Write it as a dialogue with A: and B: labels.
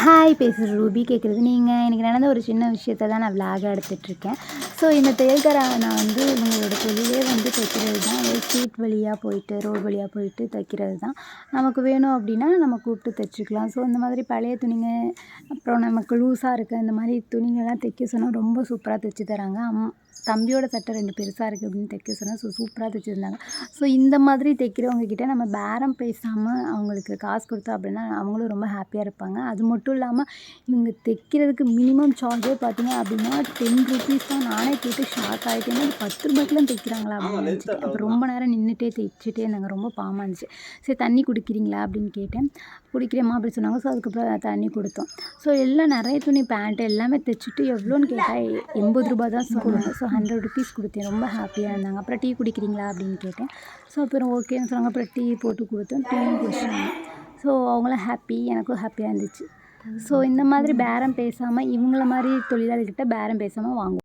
A: Hi பேசுகிறது Ruby கேட்குறது நீங்கள் எனக்கு நடந்த ஒரு சின்ன விஷயத்த தான் நான் விளாகாக எடுத்துகிட்ருக்கேன். ஸோ இந்த தையல்கார நான் இவங்களோட தொழிலே தைக்கிறது தான். ஸ்ட்ரீட் வழியாக போயிட்டு ரோடு வழியாக போயிட்டு தைக்கிறது தான். நமக்கு வேணும் அப்படின்னா நம்ம கூப்பிட்டு தைச்சிக்கலாம். ஸோ இந்த மாதிரி பழைய துணிங்க, அப்புறம் நமக்கு லூஸாக இருக்க இந்த மாதிரி துணிங்கள்லாம் தைக்க சொன்னால் ரொம்ப சூப்பராக தைச்சி தராங்க. தம்பியோட சட்டை 2 பெருசாக இருக்குது அப்படின்னு தைக்க சொன்னேன். சூப்பராக தைச்சிருந்தாங்க. ஸோ இந்த மாதிரி தைக்கிறவங்க கிட்ட நம்ம பேரம் பேசாமல் அவங்களுக்கு காசு கொடுத்தோம் அப்படின்னா அவங்களும் ரொம்ப ஹாப்பியாக இருப்பாங்க. அது மட்டும் இல்லாமல் இவங்க தைக்கிறதுக்கு மினிமம் சார்ஜே பார்த்தீங்க அப்படின்னா ₹10 தான். நானே கேட்டு ஷாக் ஆகிட்டேன். ₹10 தைக்கிறாங்களா அப்படின்னு நினச்சிட்டேன். அப்புறம் ரொம்ப நேரம் நின்றுட்டே தைச்சிட்டே இருந்தாங்க. ரொம்ப பாவமாக இருந்துச்சு. சரி தண்ணி குடிக்கிறீங்களா அப்படின்னு கேட்டேன். குடிக்கிறேம்மா அப்படின்னு சொன்னாங்க. ஸோ அதுக்கப்புறம் தண்ணி கொடுத்தோம். ஸோ எல்லாம் நிறைய துணி பேண்ட்டு எல்லாமே தைச்சிட்டு எவ்வளோன்னு கேட்டால் ₹80 தான் சொன்னாங்க. ஸோ ₹100 கொடுத்தேன். ரொம்ப ஹாப்பியாக இருந்தாங்க. அப்புறம் டீ குடிக்கிறீங்களா அப்படின்னு கேட்டேன். ஸோ அப்புறம் ஓகேன்னு சொன்னாங்க. அப்புறம் டீ போட்டு கொடுத்தோம். டீயும் குடிச்சாங்க. ஸோ அவங்களாம் ஹாப்பி, எனக்கும் ஹாப்பியாக இருந்துச்சு. ஸோ இந்த மாதிரி பேரம் பேசாமல் இவங்கள மாதிரி தொழிலாளிகிட்ட பேரம் பேசாமல் வாங்குவோம்.